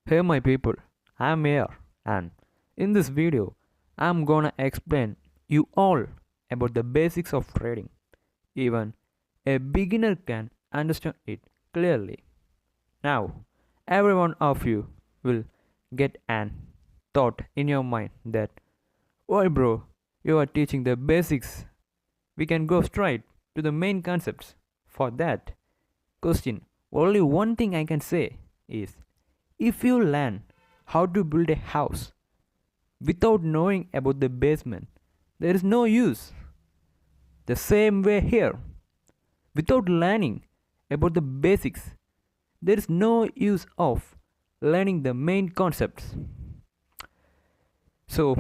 Hey my people, I'm here and in this video I'm gonna explain you all about the basics of trading. Even a beginner can understand it clearly. Now, every one of you will get an thought in your mind that, why bro, you are teaching the basics. We can go straight to the main concepts. For that question, only one thing I can say is if you learn how to build a house without knowing about the basement, there is no use. The same way here, without learning about the basics, there is no use of learning the main concepts. So,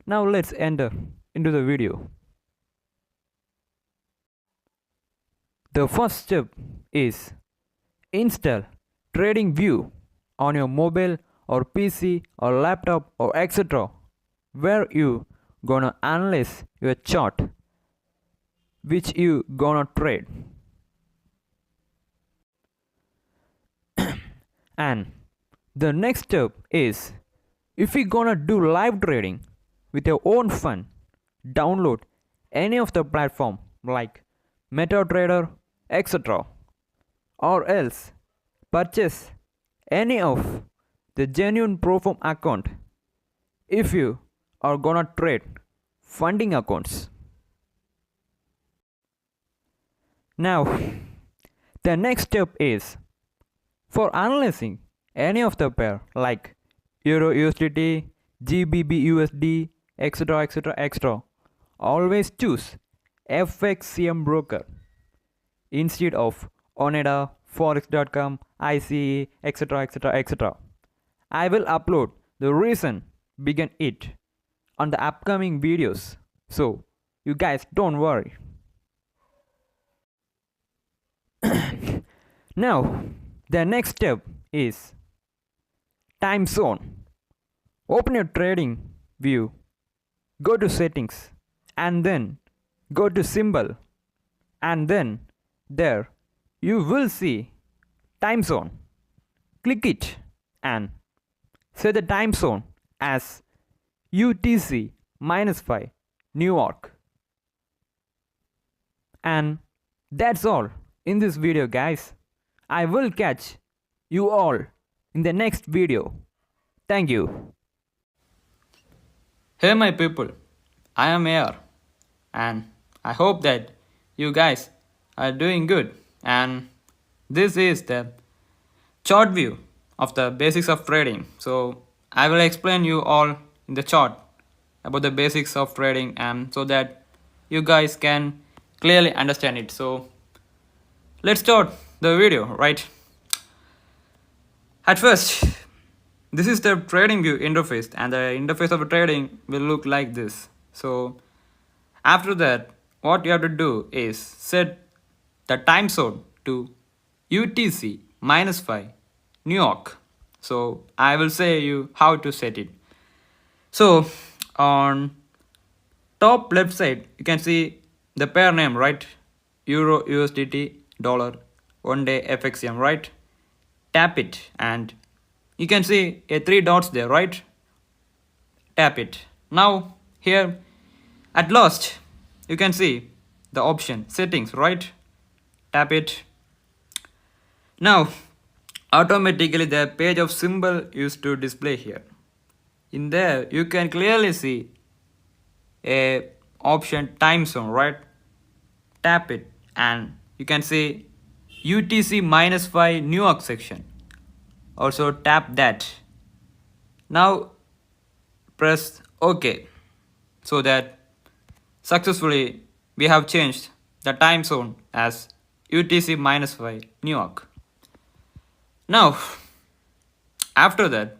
now let's enter into the video. The first step is install TradingView on your mobile or PC or laptop or etc. where you gonna analyze your chart which you gonna trade. And the next step is if you gonna do live trading with your own fund, download any of the platform like MetaTrader etc. or else purchase any of the genuine Proform account if you are gonna trade funding accounts. Now, the next step is for analyzing any of the pair like Euro USDT, GBP USD, etc. etc. etc. Always choose FXCM broker instead of Oneda, Forex.com, ICE, etc. etc. etc. I will upload the reason behind it on the upcoming videos, so you guys don't worry. Now, the next step is time zone. Open your trading view, go to settings, and then go to symbol, and then there you will see time zone. Click it and set the time zone as UTC -5 New York. And that's all in this video, guys. I will catch you all in the next video. Thank you. Hey my people, I am here and I hope that you guys are doing good, and this is the chart view of the basics of trading. So I will explain you all in the chart about the basics of trading and so that you guys can clearly understand it. So let's start the video, right? At first, this is the trading view interface, and the interface of trading will look like this. So after that, what you have to do is set the time zone to UTC -5 New York. So I will say you how to set it. So on top left side you can see the pair name, right? Euro USDT dollar 1-day FXM, right? Tap it and you can see a 3 dots there, right? Tap it. Now here at last you can see the option settings, right? Tap it. Now automatically the page of symbol used to display here. In there you can clearly see a option time zone, right? Tap it and you can see UTC -5 New York section. Also tap that. Now press OK so that successfully we have changed the time zone as UTC -5 New York. Now after that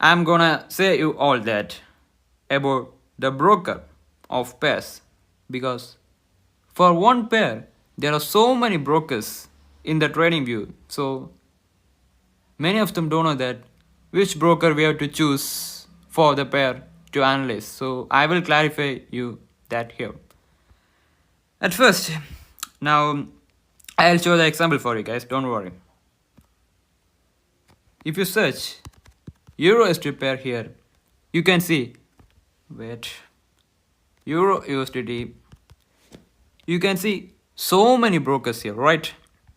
I'm gonna say you all that about the broker of pairs, because for one pair there are so many brokers in the trading view, so many of them don't know that which broker we have to choose for the pair to analyze. So I will clarify you that here. At first, now I'll show the example for you guys, don't worry. if you search Euro USD pair here, you can see, wait, Euro USDT, you can see so many brokers here, right?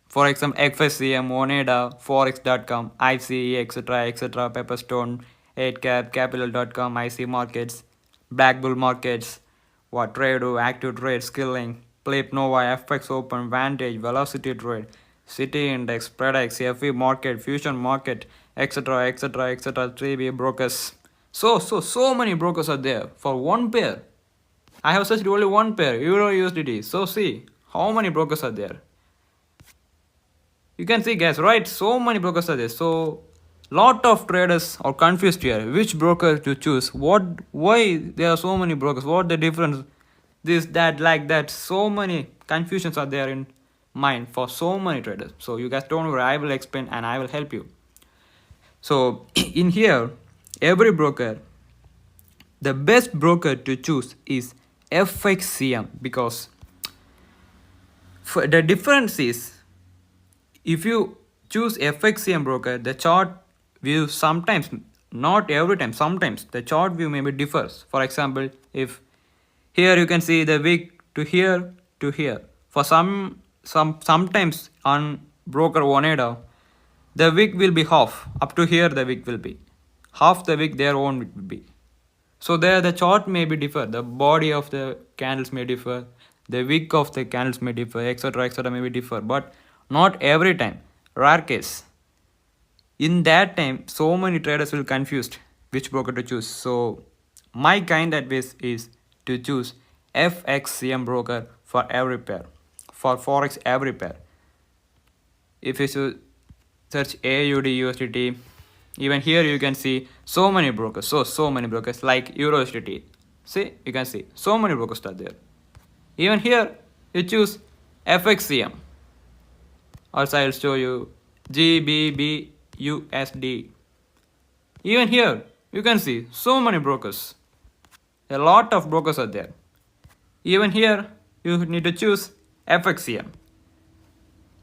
For example, FSCM, Moneda, Forex.com, ICE, etc., Pepperstone, 8cap, Capital.com, IC Markets, Black Bull Markets, what Trado, Active Trade, Skilling, Plip Nova, FX Open, Vantage, Velocity Trade, City Index, Predex, FE Market, Fusion Market, etc., 3B brokers. So many brokers are there for one pair. I have searched only one pair, Euro USDT. So see how many brokers are there. You can see guys, right? So many brokers are there. So lot of traders are confused here. Which broker to choose? Why there are so many brokers? What the difference? This, that, like that. So many confusions are there in mind for so many traders. So you guys don't worry. I will explain and I will help you. So in here, every broker, the best broker to choose is FXCM, because the difference is, if you choose FXCM broker, the chart view sometimes, not every time, sometimes the chart view maybe differs. For example, if here you can see the wick to here to here. For sometimes on broker Oneda, the wick will be half. Up to here the wick will be half the wick their own wick will be. So there the chart may be differ, the body of the candles may differ, the wick of the candles may differ, etc., may be differ, but not every time. Rare case. In that time, so many traders will confused which broker to choose. So my kind advice is to choose FXCM broker for every pair, for Forex every pair. If you search AUD USDT, even here you can see so many brokers, so many brokers like Euro USDT. See, you can see so many brokers are there. Even here you choose FXCM. Also I'll show you GBBUSD. Even here you can see so many brokers. A lot of brokers are there. Even here you need to choose FXCM.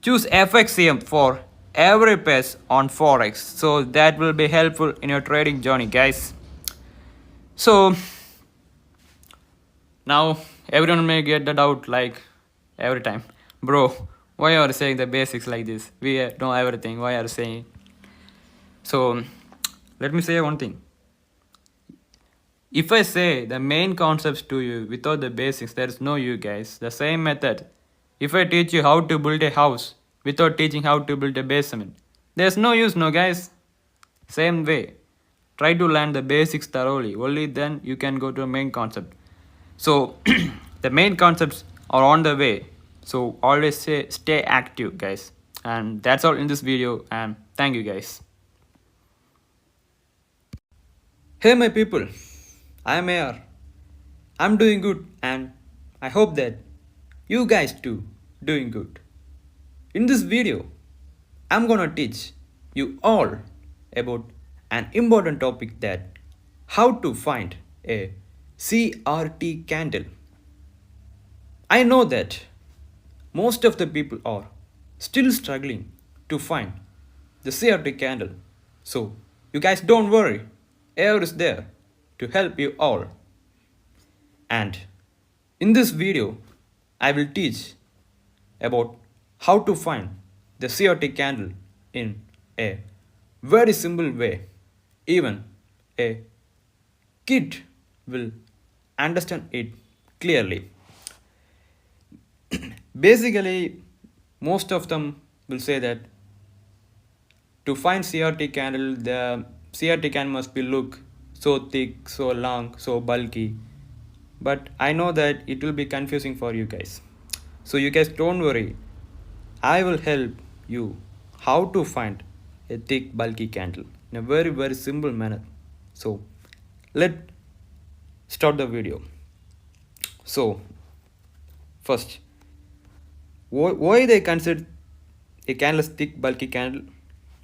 Choose FXCM for every pair on Forex. So that will be helpful in your trading journey, guys. So now everyone may get the doubt like every time, bro, why are you saying the basics like this? We know everything. Why are you saying? So let me say one thing. If I say the main concepts to you without the basics, there is no you guys. The same method. If I teach you how to build a house without teaching how to build a basement, there's no use, no guys. Same way. Try to learn the basics thoroughly. Only then you can go to a main concept. So the main concepts are on the way. So always stay active, guys. And that's all in this video. And thank you, guys. Hey my people, I am AR. I'm doing good and I hope that you guys too doing good. In this video, I'm gonna teach you all about an important topic, that how to find a CRT candle. I know that most of the people are still struggling to find the CRT candle. So you guys don't worry, AR is there to help you all. And in this video, I will teach about how to find the CRT candle in a very simple way. Even a kid will understand it clearly. Basically, most of them will say that to find CRT candle, the CRT candle must be look so thick, so long, so bulky. But I know that it will be confusing for you guys. So you guys don't worry. I will help you how to find a thick bulky candle in a very simple manner. So let's start the video. So first, why they consider a candle as thick bulky candle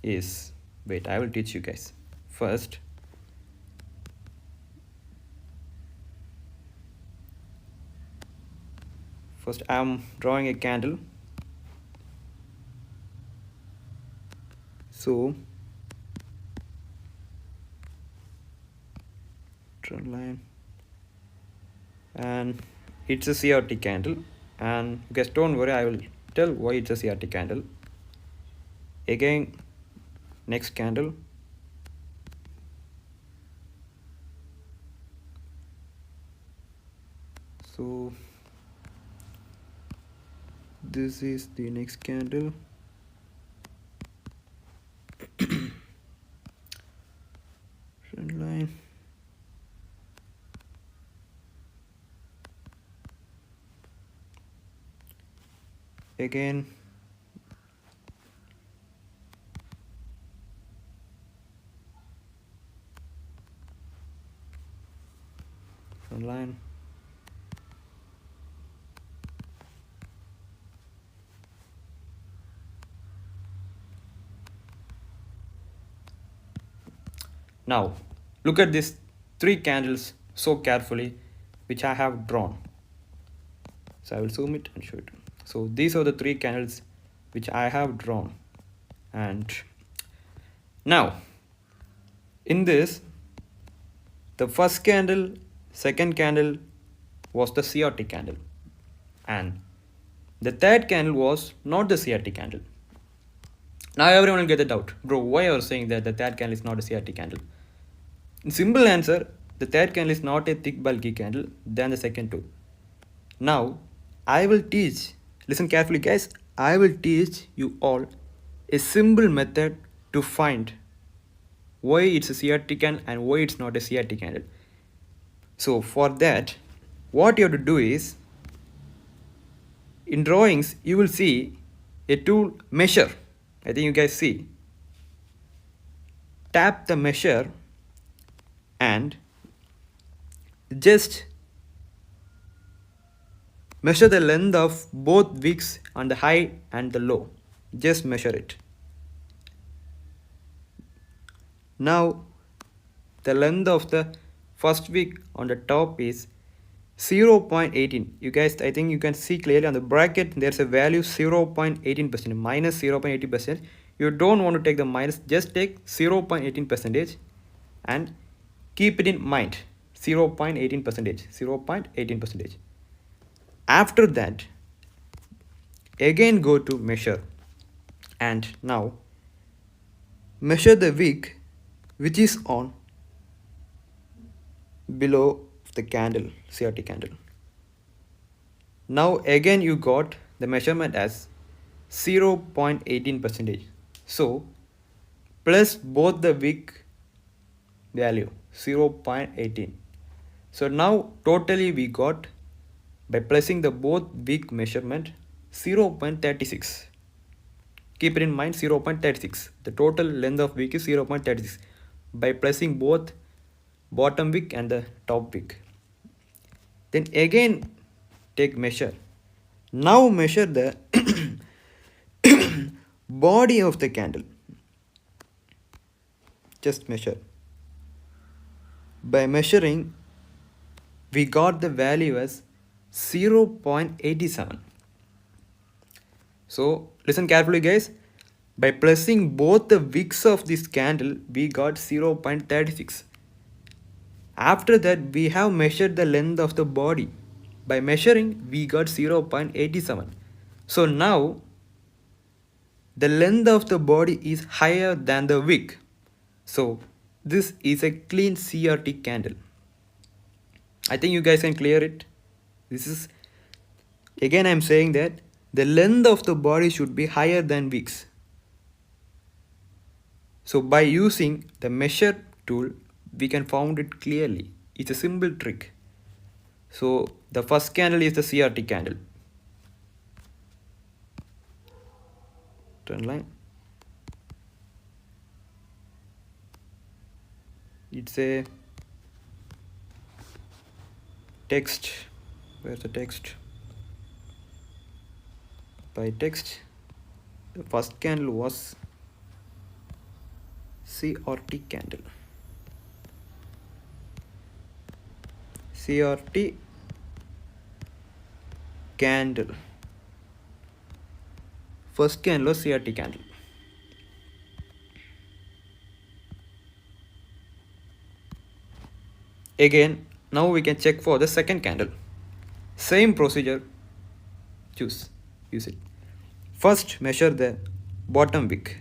is, wait, I will teach you guys. First, I'm drawing a candle. So trend line, and it's a CRT candle. And guys, don't worry, I will tell why it's a CRT candle. Again, next candle, so this is the next candle. Trend line, again trend line, now look at these three candles so carefully which I have drawn. So I will zoom it and show it. So these are the three candles which I have drawn. And now in this, the first candle, second candle was the CRT candle, and the third candle was not the CRT candle. Now everyone will get the doubt, bro, why are you saying that the third candle is not a CRT candle? Simple answer, the third candle is not a thick bulky candle than the second two. Now I will teach, listen carefully guys, I will teach you all a simple method to find why it's a CRT candle and why it's not a CRT candle. So for that, what you have to do is, in drawings you will see a tool measure. I think you guys see. Tap the measure and just measure the length of both wicks on the high and the low. Just measure it. Now the length of the first wick on the top is 0.18. You guys, I think you can see clearly on the bracket there's a value 0.18%, minus 0.18%. You don't want to take the minus, just take 0.18% and keep it in mind. 0.18%, 0.18%. After that, again go to measure, and now measure the wick which is on below the candle, CRT candle. Now again you got the measurement as 0.18%. So plus both the wick value 0.18. So now totally we got, by placing the both wick measurement, 0.36. Keep it in mind, 0.36. The total length of wick is 0.36 by placing both bottom wick and the top wick. Then again take measure. Now measure the body of the candle. Just measure. By measuring, we got the value as 0.87. So listen carefully guys. By placing both the wicks of this candle, we got 0.36. After that, we have measured the length of the body. By measuring, we got 0.87. So now the length of the body is higher than the wick. So this is a clean CRT candle. I think you guys can clear it. This is, again I'm saying that the length of the body should be higher than wicks. So by using the measure tool, we can find it clearly. It's a simple trick. So the first candle is the CRT candle. Trend line. It's a text. Where's the text? By text, the first candle was CRT candle. CRT candle. First candle was CRT candle. Again, now we can check for the second candle. Same procedure, use it. First, measure the bottom wick.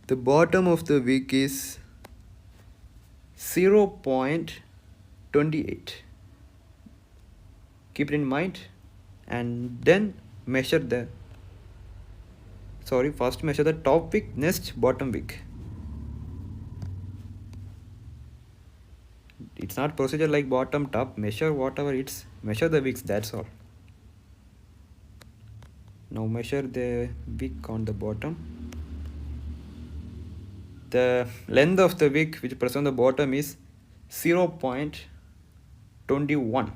The bottom of the wick is 0.28. Keep it in mind, and then measure the first measure the top wick, next bottom wick. It's not procedure like bottom top, measure whatever it's, measure the wicks, that's all. Now measure the wick on the bottom. The length of the wick which present on the bottom is 0.21.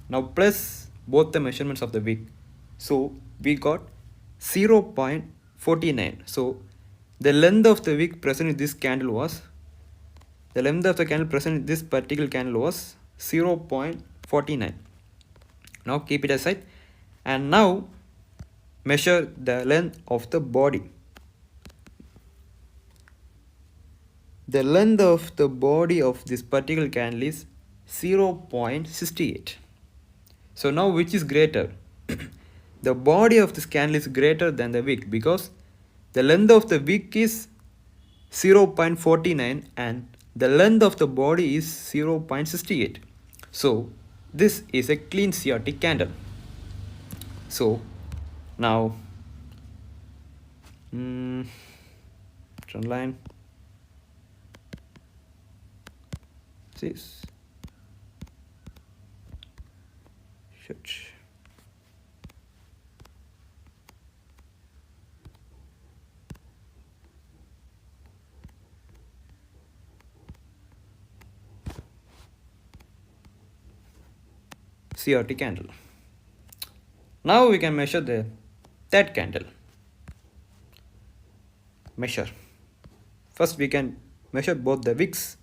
Now plus both the measurements of the wick. So we got 0.49. So the length of the wick present in this candle was, the length of the candle present in this particular candle was 0.49. Now keep it aside, and now measure the length of the body. The length of the body of this particular candle is 0.68. So now which is greater? The body of this candle is greater than the wick, because the length of the wick is 0.49 and the length of the body is 0.68. So this is a clean CRT candle. So now trend line, this shit. CRT candle. Now we can measure the third candle. Measure. First we can measure both the wicks.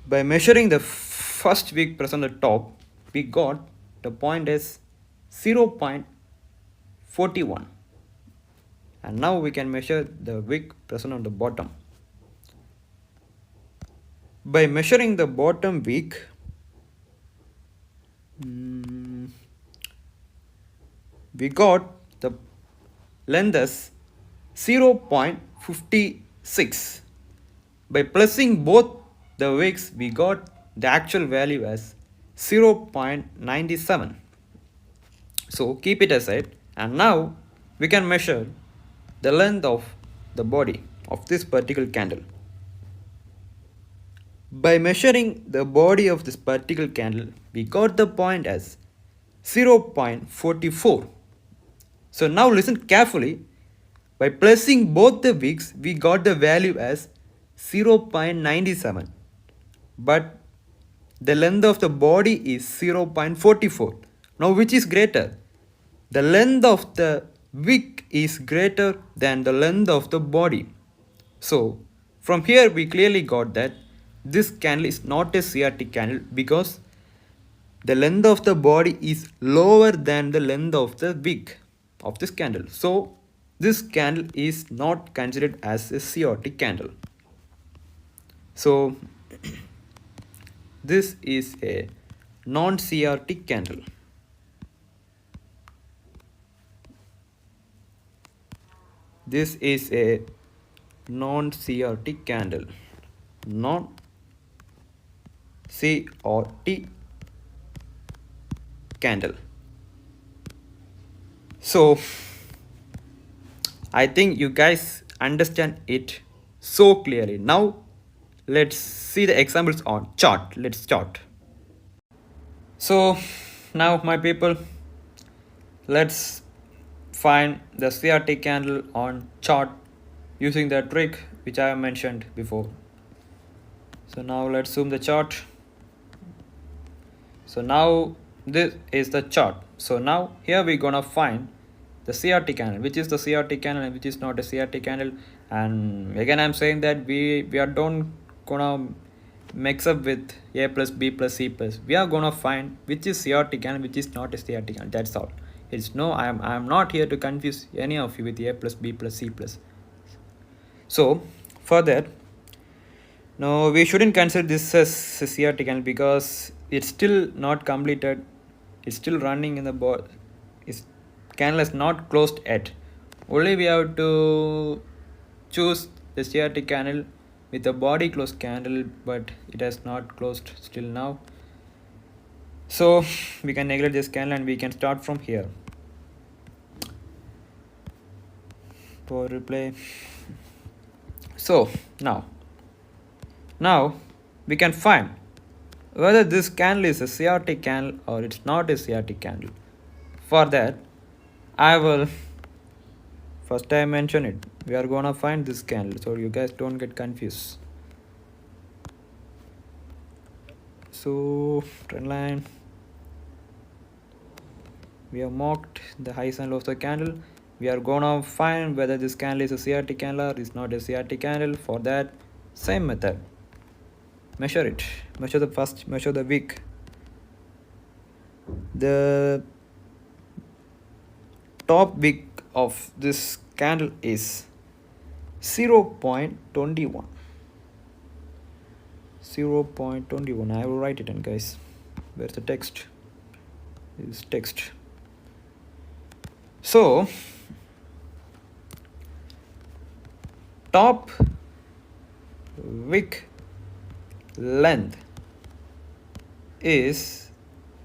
By measuring the first wick present on the top, we got the point as 0.41. And now we can measure the wick present on the bottom. By measuring the bottom wick, we got the length as 0.56. By plussing both the wicks, we got the actual value as 0.97. So keep it aside, and now we can measure the length of the body of this particular candle. By measuring the body of this particular candle, we got the point as 0.44. So now listen carefully. By placing both the wicks, we got the value as 0.97. But the length of the body is 0.44. Now which is greater? The length of the wick is greater than the length of the body. So from here we clearly got that this candle is not a CRT candle, because the length of the body is lower than the length of the wick of this candle. So this candle is not considered as a CRT candle. So this is a non-CRT candle. This is a non-CRT candle. Non-CRT candle. So I think you guys understand it so clearly. Now let's see the examples on chart. Let's start. So now my people, let's find the CRT candle on chart using the trick which I have mentioned before. So now let's zoom the chart. So now this is the chart. So now here we're gonna find the CRT candle, which is the CRT candle and which is not a CRT candle. And again I'm saying that we are don't gonna mix up with a plus b plus c plus, we are gonna find which is chaotic and which is not a chaotic, and that's all. It's no, I am not here to confuse any of you with a plus b plus c plus. So for that, no, we shouldn't consider this as a chaotic angle because it's still not completed. It's still running in the board. Its candle is not closed yet. Only we have to choose the chaotic candle with a body closed candle, but it has not closed still now. So we can neglect this candle and we can start from here. For replay. So now we can find whether this candle is a chaotic candle or it's not a chaotic candle. For that, I will first I mention it. We are gonna find this candle so you guys don't get confused. So trend line, we have marked the highs and lows of the candle. We are gonna find whether this candle is a chaotic candle or is not a chaotic candle. For that, same method. Measure it. Measure the wick. The top wick of this candle is 0.21. 0.21. I will write it in, guys. Where's the text? This text. So top wick length is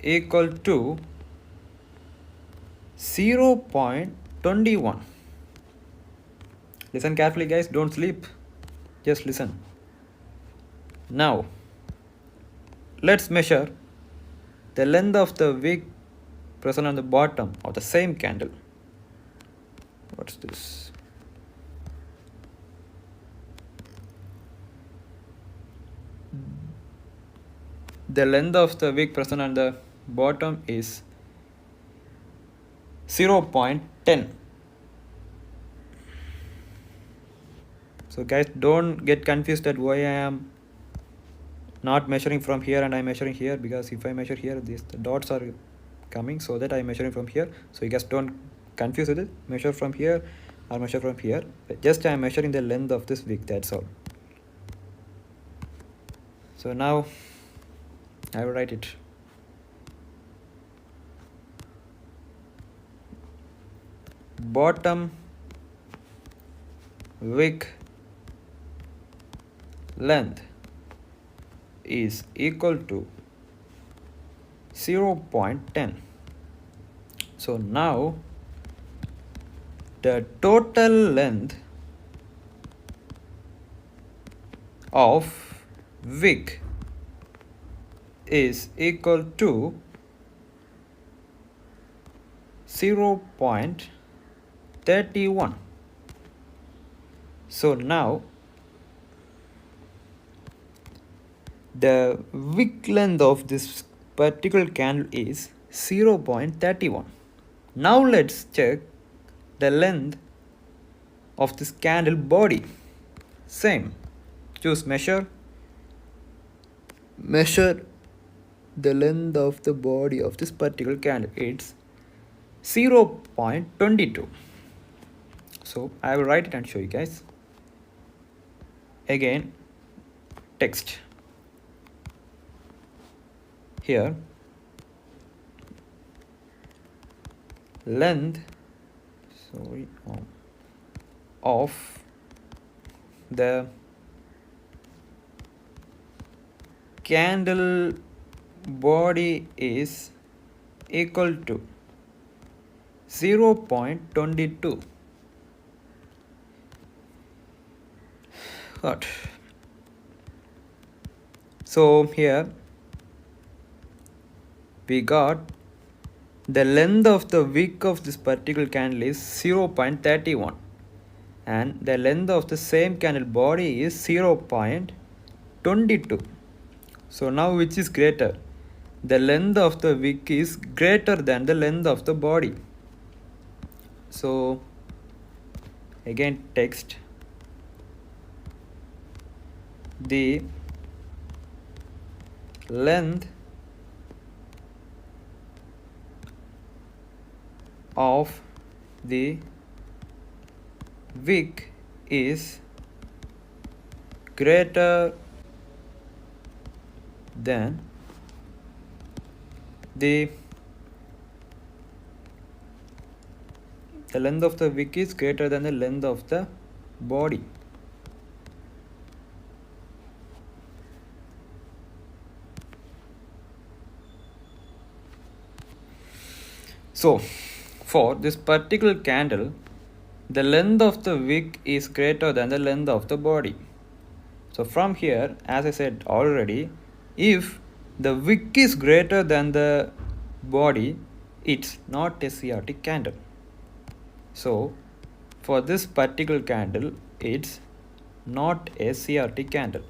equal to 0.21. Listen carefully, guys, don't sleep, just listen. Now let's measure the length of the wick present on the bottom of the same candle. What's this? The length of the wick present on the bottom is 0.10. So guys, don't get confused at why I am not measuring from here and I'm measuring here, because if I measure here, the dots are coming, so that I'm measuring from here. So you guys don't confuse with it. Measure from here or measure from here. Just I'm measuring the length of this wick, that's all. So now I will write it. Bottom wick length is equal to 0.10. So now the total length of wick is equal to 0.31. So now the wick length of this particular candle is 0.31. Now let's check the length of this candle body. Same, choose measure the length of the body of this particular candle. It's 0.22. So I will write it and show you guys. Again, text here, length of the candle body is equal to 0.22. What? So here we got the length of the wick of this particular candle is 0.31 and the length of the same candle body is 0.22. So now which is greater? The length of the wick is greater than the length of the body. So again, text, the length of the wick is greater than the length of the wick is greater than the length of the body. So, for this particular candle, the length of the wick is greater than the length of the body. So from here, as I said already, if the wick is greater than the body, it's not a CRT candle. So for this particular candle, it's not a CRT candle.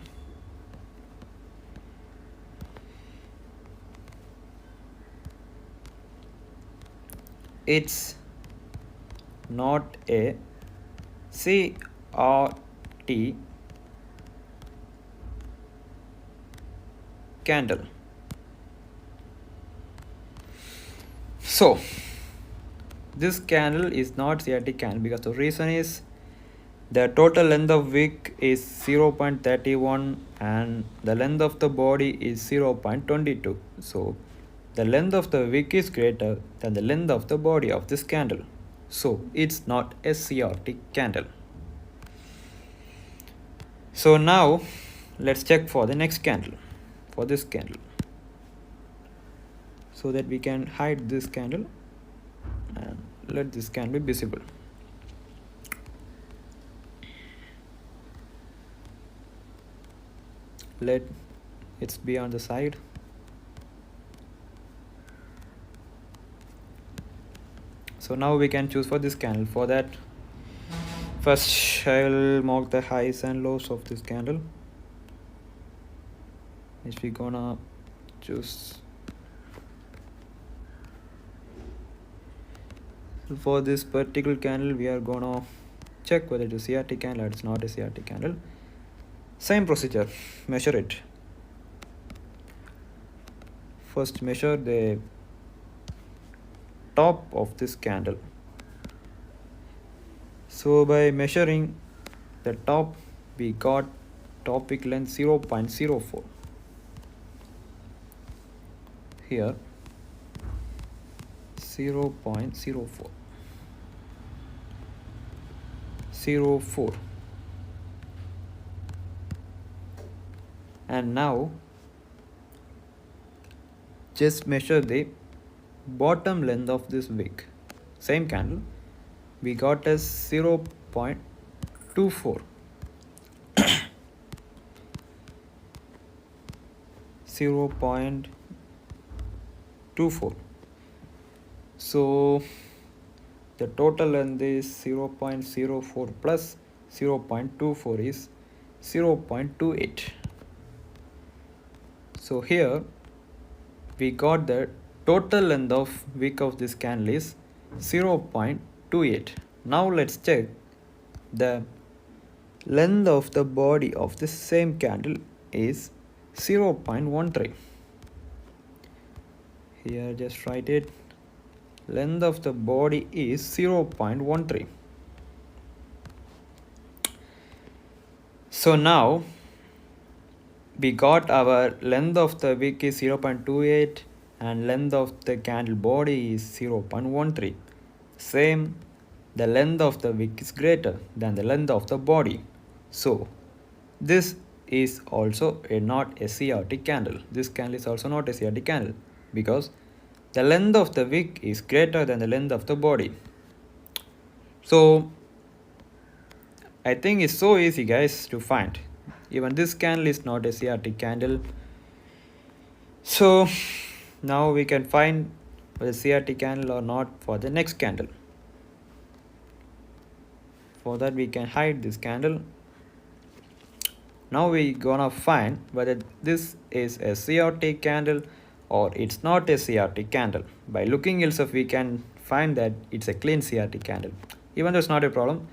It's not a CRT candle. So this candle is not CRT candle because the reason is the total length of wick is 0.31 and the length of the body is 0.22. So the length of the wick is greater than the length of the body of this candle. So it's not a CRT candle. So now let's check for the next candle, for this candle, so that we can hide this candle and let this candle be visible. Let it be on the side. So now we can choose for this candle. For that, first I will mark the highs and lows of this candle, which we gonna choose. For this particular candle, we are gonna check whether it is CRT candle or it's not a CRT candle. Same procedure, measure it. First measure the top of this candle. So by measuring the top, we got top wick length 0.04. Here 0.04. 04. And now just measure the bottom length of this wick. Same candle, we got as 0.24. 0.24. So the total length is 0.04 plus 0.24 is 0.28. So here we got the total length of wick of this candle is 0.28. Now let's check the length of the body of the same candle is 0.13. Here just write it. Length of the body is 0.13. So now we got our length of the wick is 0.28 and length of the candle body is 0.13. Same, the length of the wick is greater than the length of the body. So this is also not a CRT candle. This candle is also not a CRT candle because the length of the wick is greater than the length of the body. So I think it's so easy, guys, to find. Even this candle is not a CRT candle. So now we can find whether CRT candle or not for the next candle. For that we can hide this candle. Now we gonna find whether this is a CRT candle or it's not a CRT candle. By looking itself we can find that it's a clean CRT candle. Even though it's not a problem,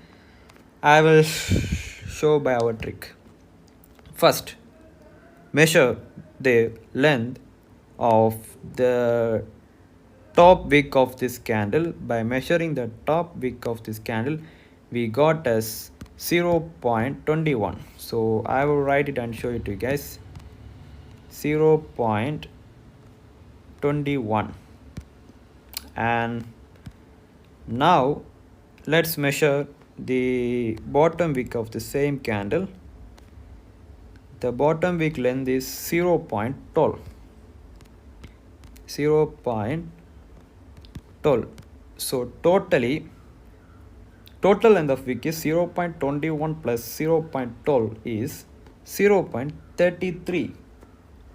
I will show by our trick. First, measure the length of the top wick of this candle. By measuring the top wick of this candle, we got as 0.21. So I will write it and show it to you guys. 0.21. And now let's measure the bottom wick of the same candle. The bottom wick length is 0.12. 0.12. So total length of wick is 0.21 plus 0.12 is 0.33.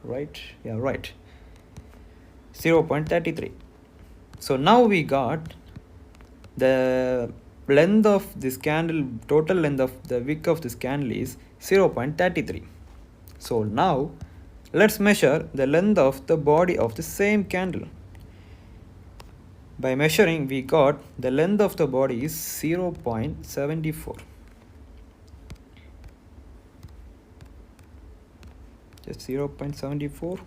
Right? Yeah, right. 0.33. So now we got the length of this candle, total length of the wick of this candle is 0.33. So now let's measure the length of the body of the same candle. By measuring, we got the length of the body is 0.74. Just 0.74.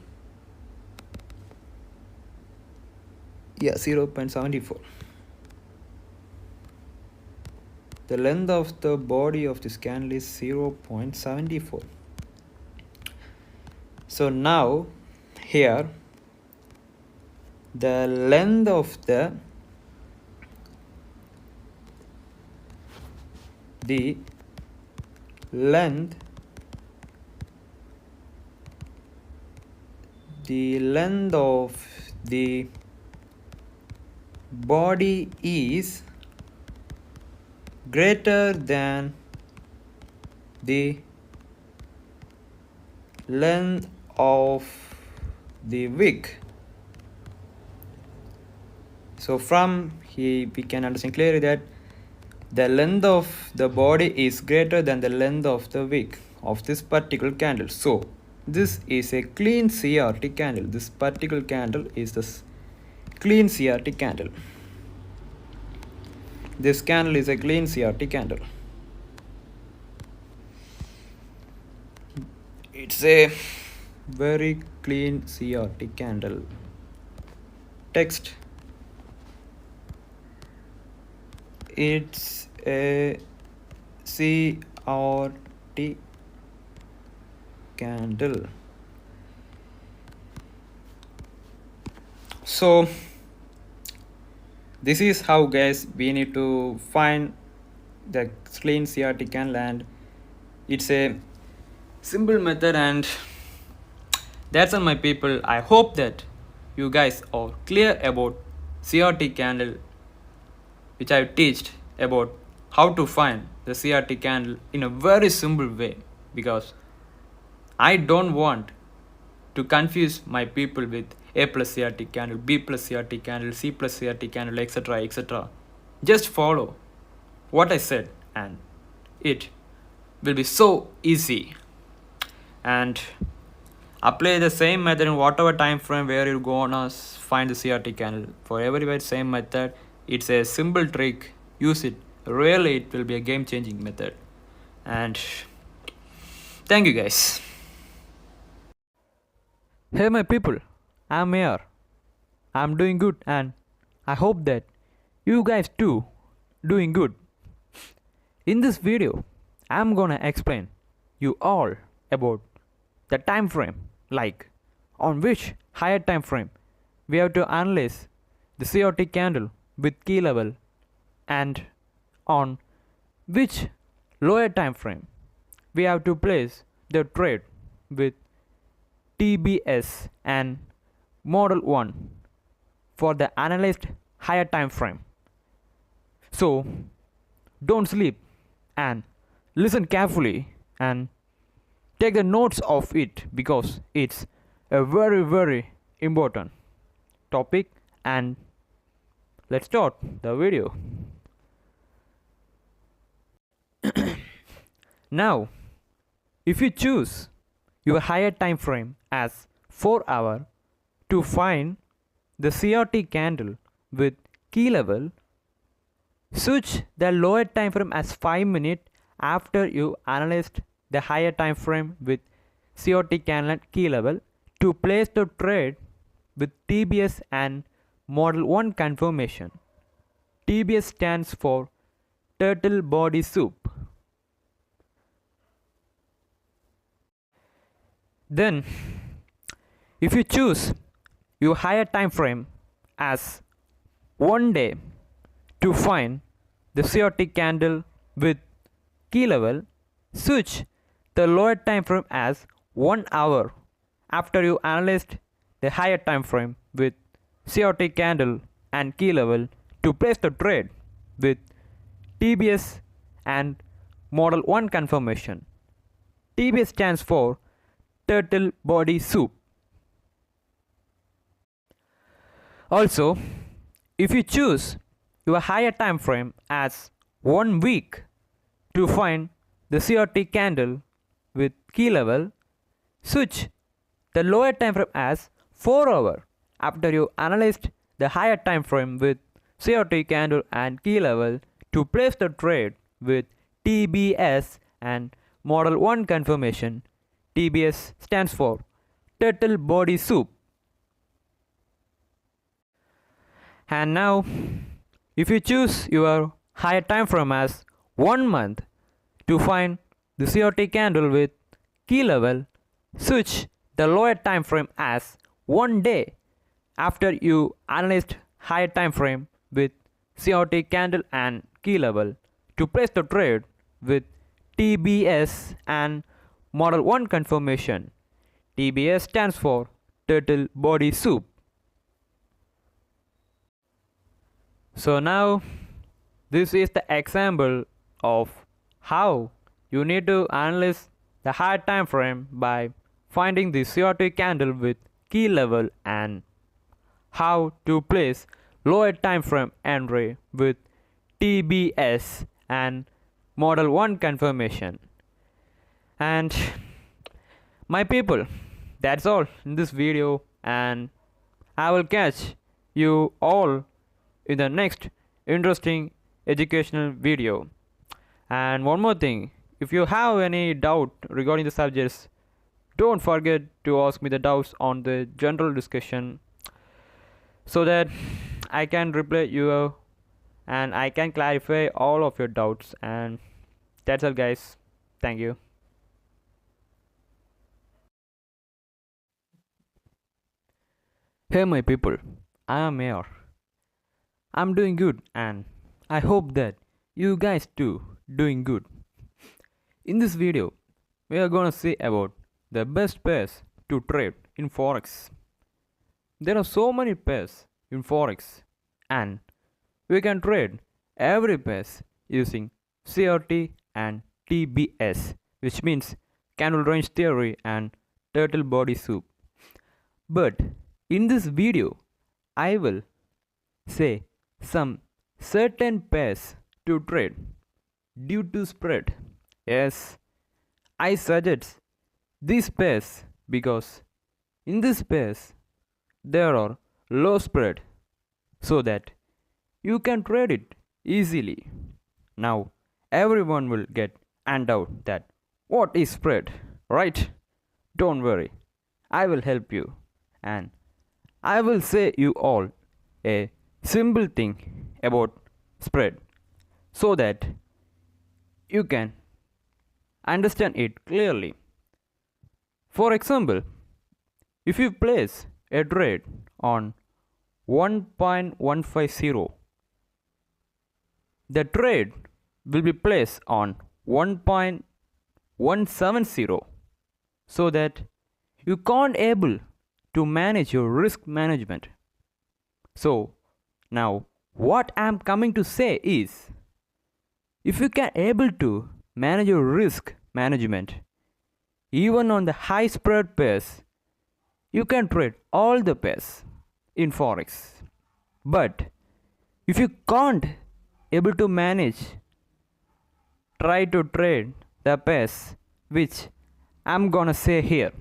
Yeah, 0.74. The length of the body of this candle is 0.74. So now here the length of the length of the body is greater than the length of the wick. So from here we can understand clearly that the length of the body is greater than the length of the wick of this particular candle. So this is a clean CRT candle. This particular candle is this clean CRT candle. This candle is a clean CRT candle. It's a very clean CRT candle. Text. It's a CRT candle. So this is how, guys, we need to find the clean CRT candle, and it's a simple method. And that's all, my people. I hope that you guys are clear about CRT candle, which I teached about how to find the CRT candle in a very simple way, because I don't want to confuse my people with A plus CRT candle, B plus CRT candle, C plus CRT candle, etc. etc. Just follow what I said and it will be so easy. And apply the same method in whatever time frame where you're gonna find the CRT candle. For everywhere, same method. It's a simple trick. Use it. Really, it will be a game-changing method. And thank you, guys. Hey my people, I'm here. I'm doing good, and I hope that you guys too doing good. In this video, I'm gonna explain you all about the time frame, like on which higher time frame we have to analyze the CRT candle with key level, and on which lower time frame we have to place the trade with TBS and model 1 for the analyzed higher time frame. So don't sleep and listen carefully and take the notes of it, because it's a very important topic. And let's start the video. Now, if you choose your higher time frame as 4 hour to find the CRT candle with key level, switch the lower time frame as 5 minutes after you analyzed the higher time frame with CRT candle at key level to place the trade with TBS and Model 1 confirmation. TBS stands for Turtle Body Soup. Then, if you choose your higher time frame as 1 day to find the CRT candle with key level, switch the lower time frame as 1 hour after you analyzed the higher time frame with CRT candle and key level to place the trade with TBS and Model 1 confirmation. TBS stands for Turtle Body Soup. Also, if you choose your higher time frame as 1 week to find the CRT candle with key level, switch the lower time frame as 4 hour after you analyzed the higher time frame with CRT candle and key level to place the trade with TBS and Model 1 confirmation. TBS stands for Turtle Body Soup. And now, if you choose your higher time frame as 1 month to find the CRT candle with key level, switch the lower time frame as 1 day after you analyzed higher time frame with CRT candle and key level to place the trade with TBS and Model 1 confirmation. TBS stands for Turtle Body Soup. So now, this is the example of how you need to analyze the higher time frame by finding the CRT candle with key level and how to place lower time frame entry with TBS and Model 1 confirmation. And my people, that's all in this video, and I will catch you all in the next interesting educational video. And one more thing, if you have any doubt regarding the subjects, don't forget to ask me the doubts on the general discussion so that I can reply you and I can clarify all of your doubts. And that's all guys, thank you. Hey my people, I am Mayor. I'm doing good and I hope that you guys too doing good. In this video, we are gonna see about the best pairs to trade in Forex. There are so many pairs in Forex and we can trade every pair using CRT and TBS, which means candle range theory and turtle body soup. But in this video, I will say some certain pairs to trade due to spread. Yes, I suggest these pairs because in these pairs there are low spread so that you can trade it easily. Now everyone will get and doubt that what is spread, right? Don't worry, I will help you and I will say you all a simple thing about spread so that you can understand it clearly. For example, if you place a trade on 1.150, the trade will be placed on 1.170 so that you can't able to manage your risk management. So now what I am coming to say is, if you can able to manage your risk management even on the high spread pairs, you can trade all the pairs in Forex. But if you can't able to manage, try to trade the pairs which I'm gonna say here.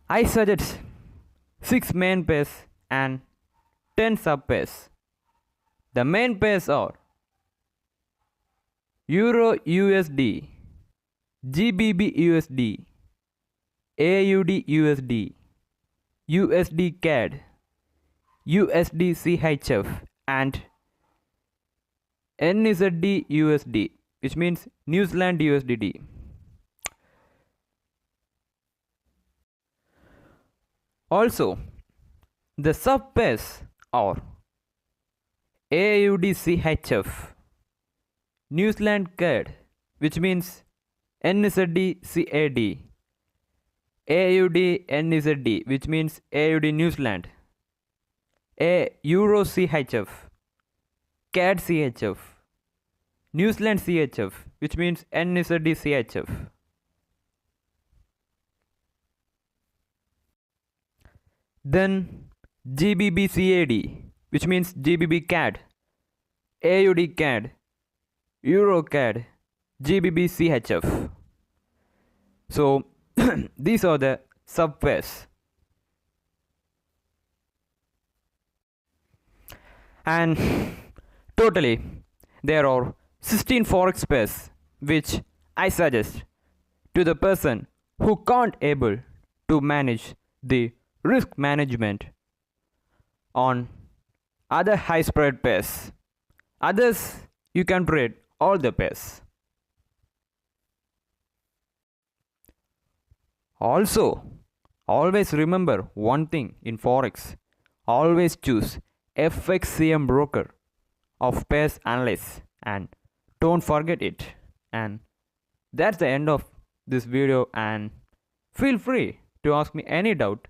I suggest 6 main pairs and 10 sub pairs. The main pairs are Euro USD, GBP USD, AUD USD, USD CAD, USD CHF, and NZD USD, which means New Zealand USDT. Also, the sub pairs are AUD CHF, New Zealand CAD, which means NZD CAD, AUD NZD, which means AUD New Zealand, a Euro CHF, CAD CHF, New Zealand CHF, which means NZD CHF. Then GBP CAD, which means GBP CAD, AUD CAD, Euro CAD, GBP CHF. So these are the sub pairs. And totally there are 16 forex pairs which I suggest to the person who can't able to manage the risk management on other high spread pairs. Others you can trade all the pairs. Also, always remember one thing in forex. Always choose FXCM broker of pairs analysts and don't forget it. And that's the end of this video, and feel free to ask me any doubt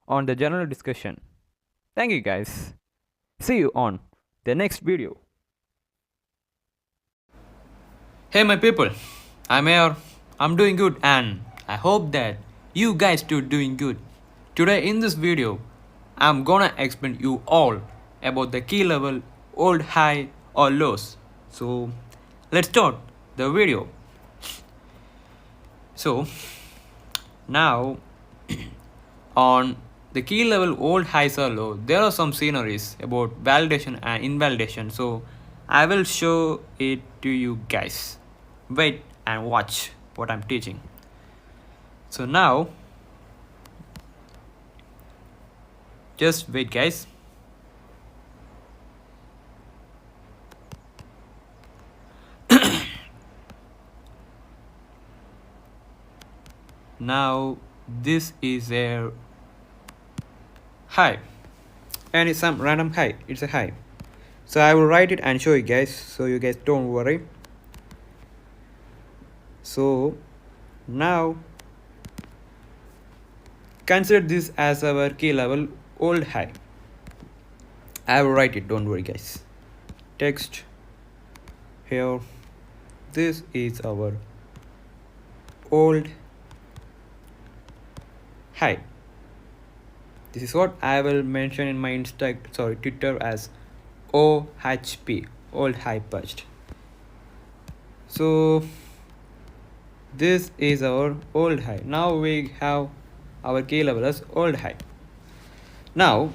on the general discussion. Thank you guys. See you on the next video. Hey my people, I'm here. I'm doing good and I hope that you guys too doing good. Today in this video, I'm gonna explain you all about the key level, old high or lows. So let's start the video. So now on the key level old highs or low, there are some sceneries about validation and invalidation. So I will show it to you guys. Wait and watch what I'm teaching. So now just wait guys. Now this is a high and it's some random high. It's a high, so I will write it and show you guys, so you guys don't worry. So now consider this as our key level old high. I will write it, don't worry guys. Text here, this is our old high. This is what I will mention in my Twitter as OHP, old high patched. So this is our old high. Now we have our key level as old high. Now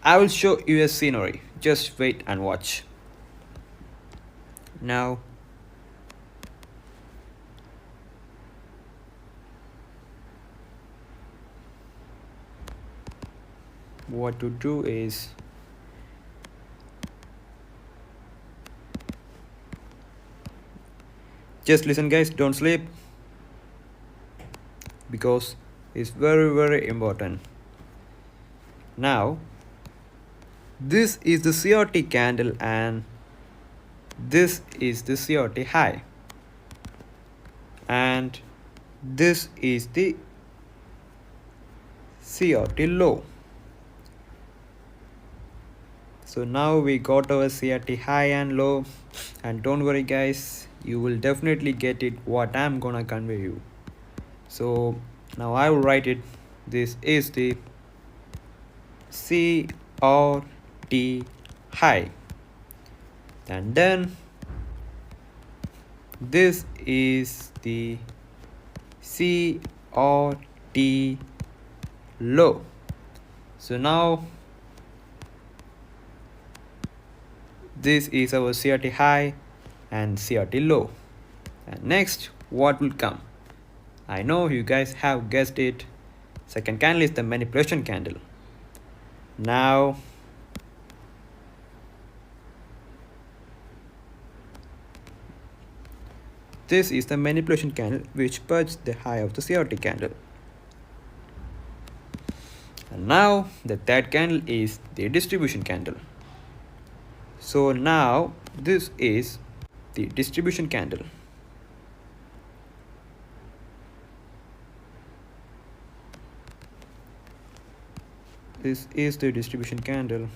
I will show you a scenery. Just wait and watch. Now what to do is just listen guys, don't sleep, because it's very important. Now this is the CRT candle and this is the CRT high and this is the CRT low. So now we got our CRT high and low, and don't worry guys, you will definitely get it what I'm gonna convey you. So now I will write it. This is the CRT high, and then this is the CRT low. So now this is our CRT high and CRT low, and next what will come, I know you guys have guessed it. Second candle is the manipulation candle. Now this is the manipulation candle which purged the high of the CRT candle. And now the third candle is the distribution candle. So now this is the distribution candle. This is the distribution candle.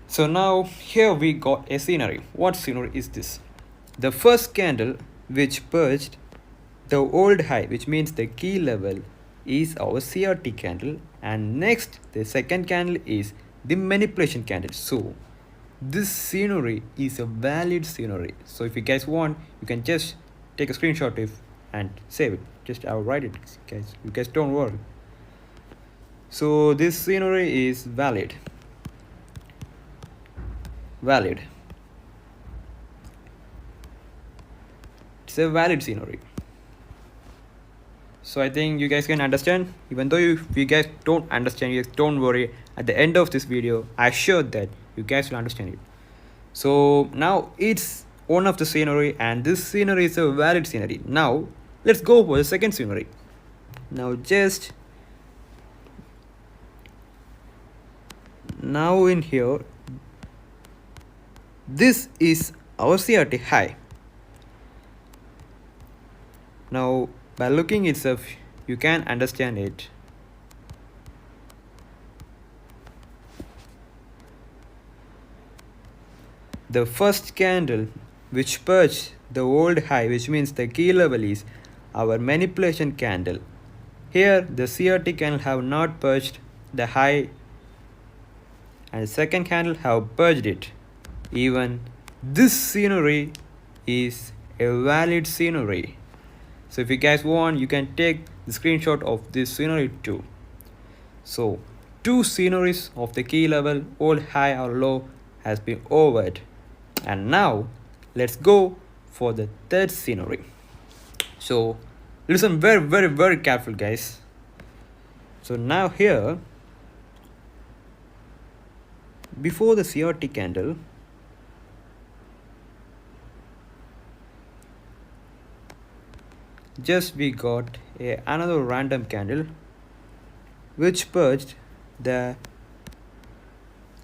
So now here we got a scenery. What scenery is this? The first candle which purged the old high, which means the key level, is our CRT candle, and next the second candle is the manipulation candle. So this scenery is a valid scenery. So if you guys want, you can just take a screenshot if and save it. Just I'll write it, guys. You guys don't worry. So this scenery is valid. It's a valid scenery. So I think you guys can understand. Even though you guys don't understand, you guys don't worry. At the end of this video, I assured that you guys will understand it. So now it's one of the scenery, and this scenery is a valid scenery. Now let's go for the second scenery. Now in here, this is our CRT high. Now by looking itself, you can understand it. The first candle which purged the old high, which means the key level, is our manipulation candle. Here the CRT candle have not purged the high, and the second candle have purged it. Even this scenery is a valid scenery. So if you guys want, you can take the screenshot of this scenery too. So two sceneries of the key level, old high or low, has been over. And now let's go for the third scenery. So listen very careful, guys. So now here, before the CRT candle, just we got another random candle which purged the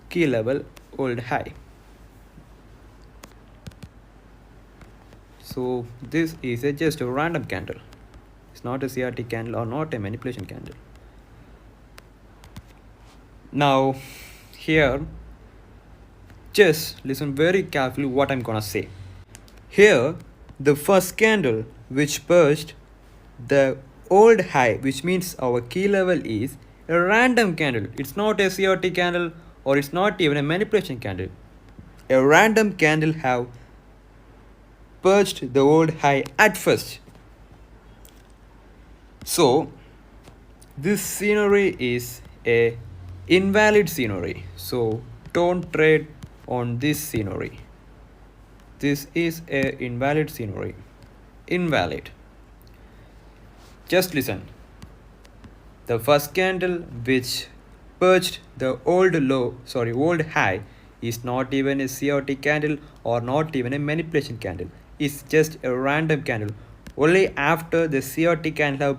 key level old high. So this is just a random candle. It's not a CRT candle or not a manipulation candle. Now here, just listen very carefully what I'm gonna say. Here the first candle which purged the old high, which means our key level, is a random candle. It's not a CRT candle, or it's not even a manipulation candle. A random candle have purged the old high at first. So this scenery is a invalid scenery. So don't trade on this scenery. This is a invalid scenery. Invalid. Just listen. The first candle which purged the old high is not even a CRT candle or not even a manipulation candle. It's just a random candle. Only after the CRT candle have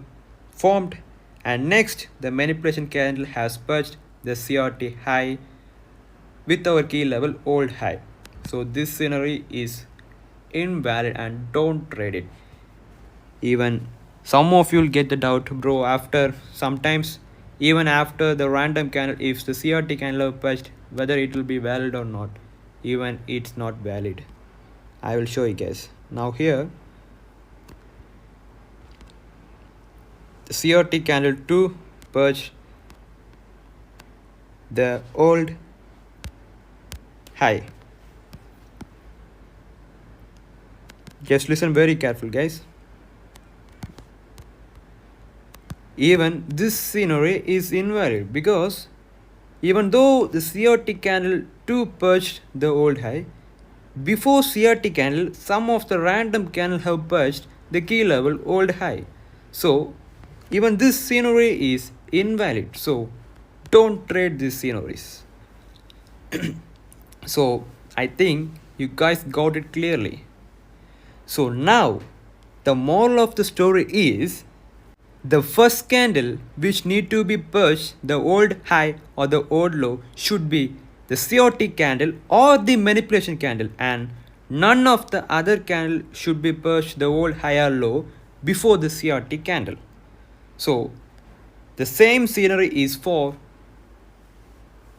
formed, and next the manipulation candle has purged the CRT high with our key level old high. So this scenery is invalid and don't trade it. Even some of you will get the doubt, bro, after sometimes even after the random candle, if the CRT candle purged, whether it will be valid or not. Even it's not valid. I will show you guys. Now here the CRT candle 2 purged the old high. Just listen very careful, guys. Even this scenery is invalid, because even though the CRT candle 2 purged the old high, Before CRT candle, some of the random candle have touched the key level old high. So even this scenery is invalid. So don't trade these sceneries. So I think you guys got it clearly. So now the moral of the story is the first candle which need to be purged, the old high or the old low, should be the COT candle or the manipulation candle, and none of the other candle should be purged the old high or low before the CRT candle. So the same scenery is for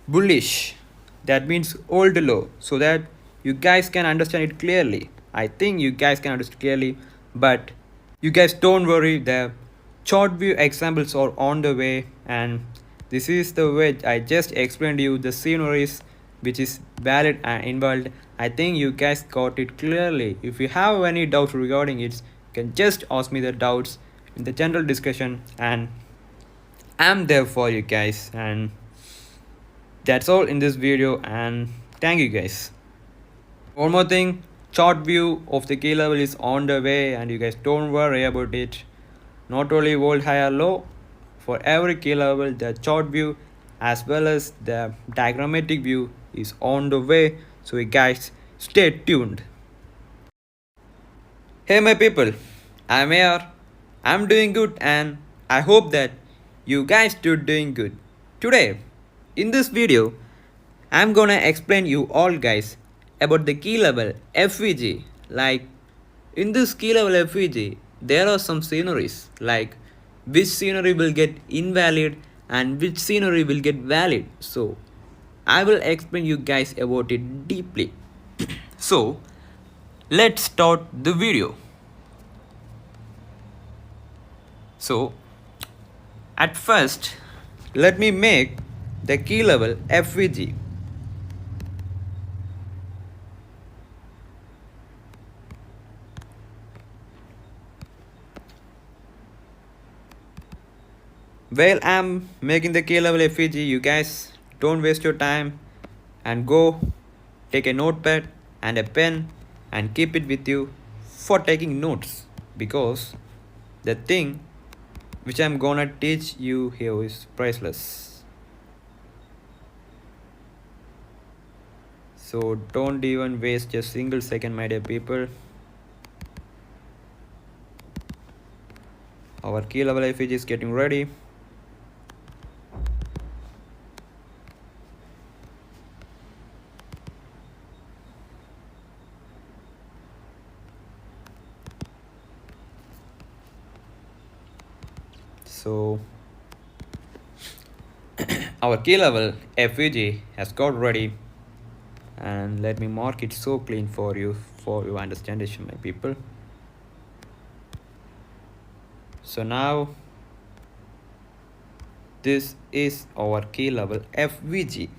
bullish, that means old low, so that you guys can understand it clearly. I think you guys can understand clearly, but you guys don't worry, the chart view examples are on the way, and this is the way I just explained you the sceneries which is valid and invalid. I think you guys got it clearly. If you have any doubts regarding it, you can just ask me the doubts in the general discussion, and I'm there for you guys. And that's all in this video, and thank you guys. One more thing, chart view of the key level is on the way, and you guys don't worry about it. Not only volt high or low, for every key level the chart view as well as the diagrammatic view is on the way, so you guys stay tuned. Hey my people, I'm here. I'm doing good, and I hope that you guys too doing good. Today in this video I'm gonna explain you all guys about the key level FVG. Like in this key level FVG there are some sceneries, like which scenery will get invalid and which scenery will get valid. So I will explain you guys about it deeply. So let's start the video. So at first let me make the key level FVG. While I'm making the key level FVG, you guys don't waste your time and go take a notepad and a pen and keep it with you for taking notes, because the thing which I'm gonna teach you here is priceless. So don't even waste a single second, my dear people. Our key level FVG is getting ready. So our key level FVG has got ready, and let me mark it so clean for you understanding, my people. So now this is our key level FVG,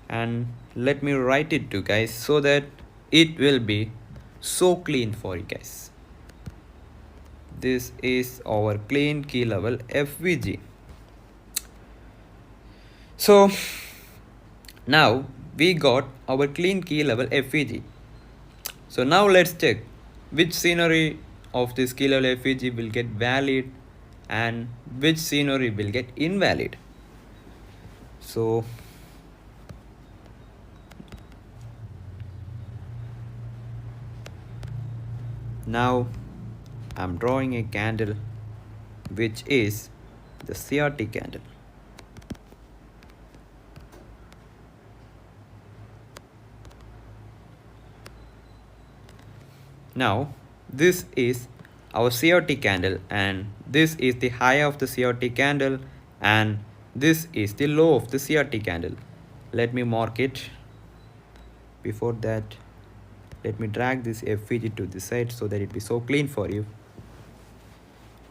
and let me write it to guys so that it will be so clean for you guys. This is our clean key level FVG. So now we got our clean key level FVG. So now let's check which scenery of this key level FVG will get valid and which scenery will get invalid. So now I'm drawing a candle which is the CRT candle. Now this is our CRT candle, and this is the high of the CRT candle, and this is the low of the CRT candle. Let me mark it. Before that, let me drag this FVG to the side so that it be so clean for you.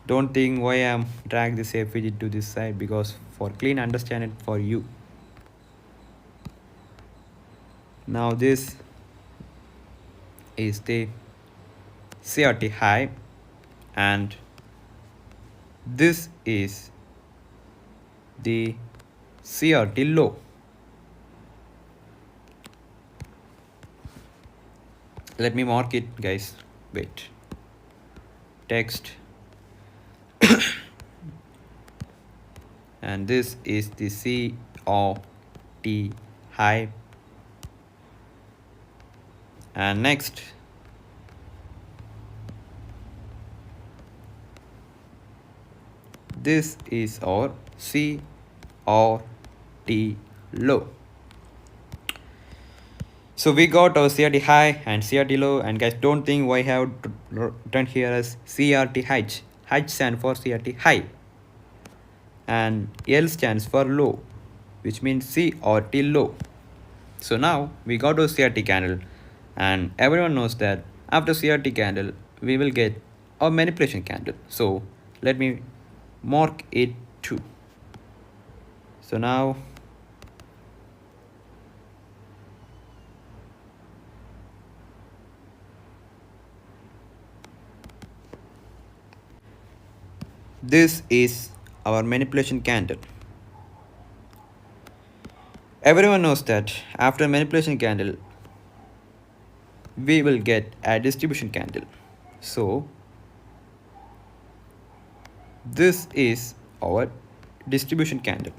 Don't think why I'm drag this FVG to this side, because for clean understanding for you. Now this is the CRT high, and this is the CRT low. Let me mark it, guys. Wait. Text. And this is the COT high. And next, this is our CRT low. So we got our CRT high and CRT low, and guys, don't think why I have written here as CRT H. H stands for CRT high and L stands for low, which means CRT low. So now we got our CRT candle, and everyone knows that after CRT candle we will get a manipulation candle. So let me mark it too. So now this is our manipulation candle. Everyone knows that after manipulation candle we will get a distribution candle. So this is our distribution candle.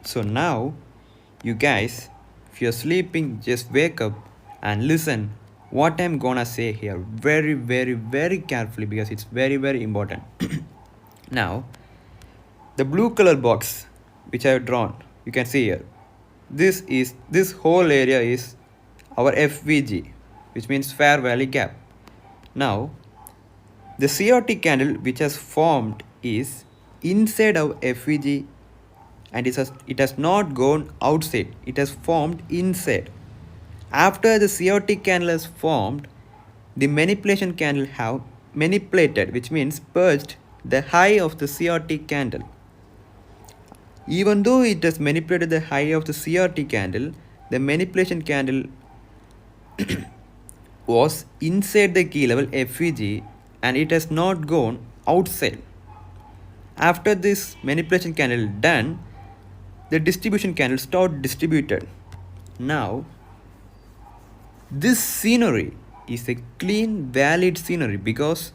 So now you guys, if you're sleeping, just wake up and listen what I'm gonna say here very carefully, because it's very important. Now the blue color box which I have drawn, you can see here, this whole area is our FVG, which means fair value gap. Now the CRT candle which has formed is inside our FVG, and it has not gone outside, it has formed inside. After the CRT candle has formed, the manipulation candle have manipulated, which means purged the high of the CRT candle. Even though it has manipulated the high of the CRT candle, the manipulation candle was inside the key level FVG and it has not gone outside. After this manipulation candle done, the distribution candle start distributed. Now this scenery is a clean valid scenery because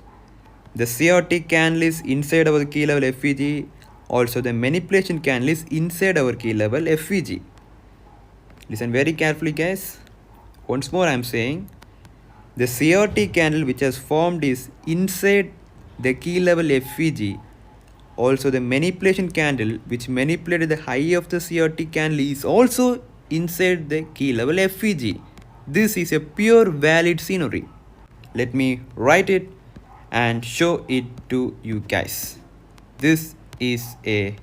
the CRT candle is inside our key level FVG. Also the manipulation candle is inside our key level FVG. Listen very carefully, guys. Once more I am saying, the CRT candle which has formed is inside the key level FVG. Also the manipulation candle which manipulated the high of the CRT candle is also inside the key level FVG. This is a pure valid scenery. Let me write it and show it to you guys. This is a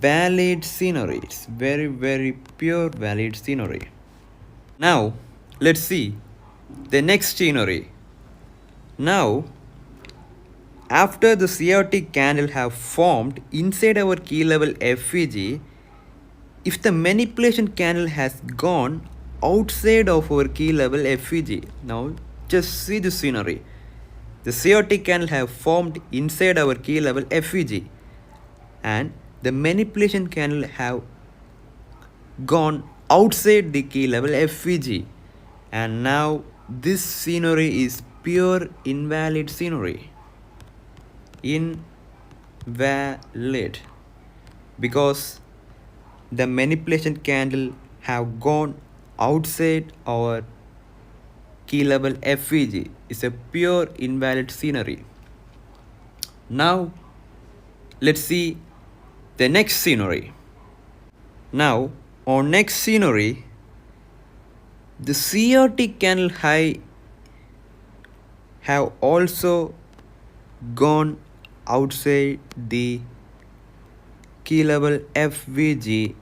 valid scenery. It's very pure valid scenery. Now let's see the next scenery. Now after the CRT candle have formed inside our key level FVG, if the manipulation candle has gone outside of our key level FVG, now just see the scenery. The CRT candle have formed inside our key level FVG and the manipulation candle have gone outside the key level FVG, and now this scenery is pure invalid scenery. Invalid because the manipulation candle have gone outside our key level FVG. Is a pure invalid scenery. Now let's see the next scenery. Now on next scenery, the CRT candle high have also gone outside the key level FVG.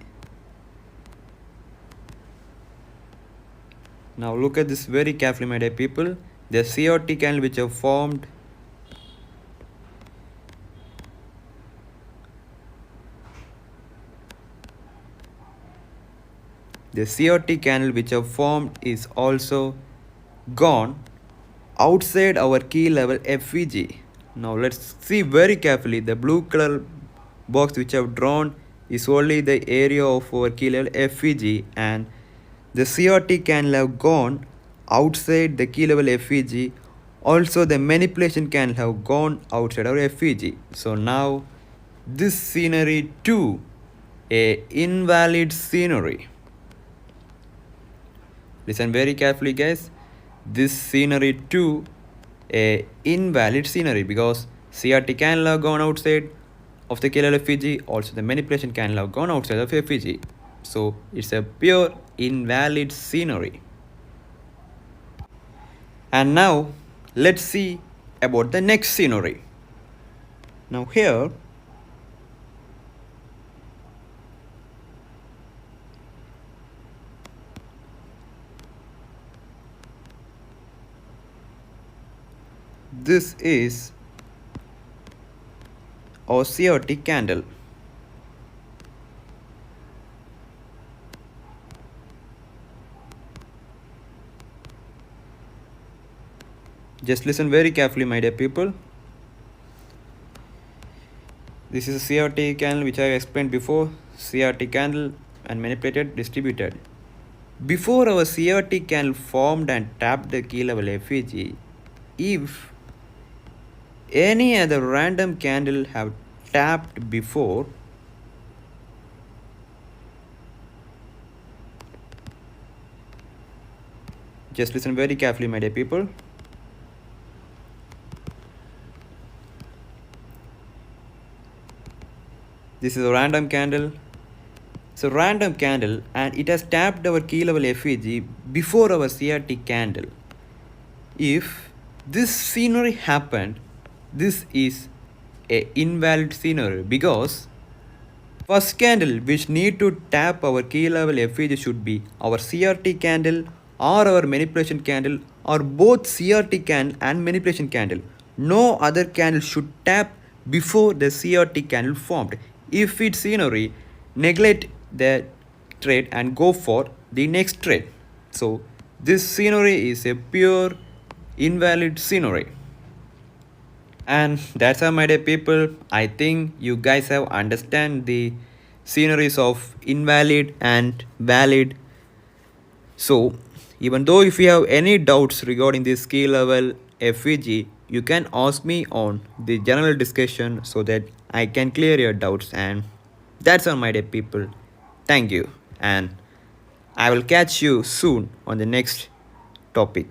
Now look at this very carefully, my dear people. The CRT candle which have formed is also gone outside our key level FVG. Now let's see very carefully. The blue color box which I have drawn is only the area of our key level FVG, and The CRT can have gone outside the key level FEG. Also, the manipulation can have gone outside our FEG. So now, this scenery too, a invalid scenery. Listen very carefully, guys. This scenery too, a invalid scenery because CRT can have gone outside of the key level FEG. Also, the manipulation can have gone outside of FEG. So it's a pure invalid scenery. And now let's see about the next scenery. Now here this is our CRT candle. Just listen very carefully, my dear people. This is a CRT candle which I explained before. CRT candle and manipulated, distributed. Before our CRT candle formed and tapped the key level FEG, if any other random candle have tapped before, just listen very carefully, my dear people. This is a random candle. It's a random candle and it has tapped our key level FEG before our CRT candle. If this scenery happened, this is a invalid scenery because first candle which need to tap our key level FEG should be our CRT candle or our manipulation candle or both CRT candle and manipulation candle. No other candle should tap before the CRT candle formed. If it's scenery, neglect the trade and go for the next trade. So this scenery is a pure invalid scenery. And that's all, my dear people. I think you guys have understand the sceneries of invalid and valid. So even though if you have any doubts regarding this key level FEG, you can ask me on the general discussion so that I can clear your doubts. And that's all, my dear people. Thank you, and I will catch you soon on the next topic.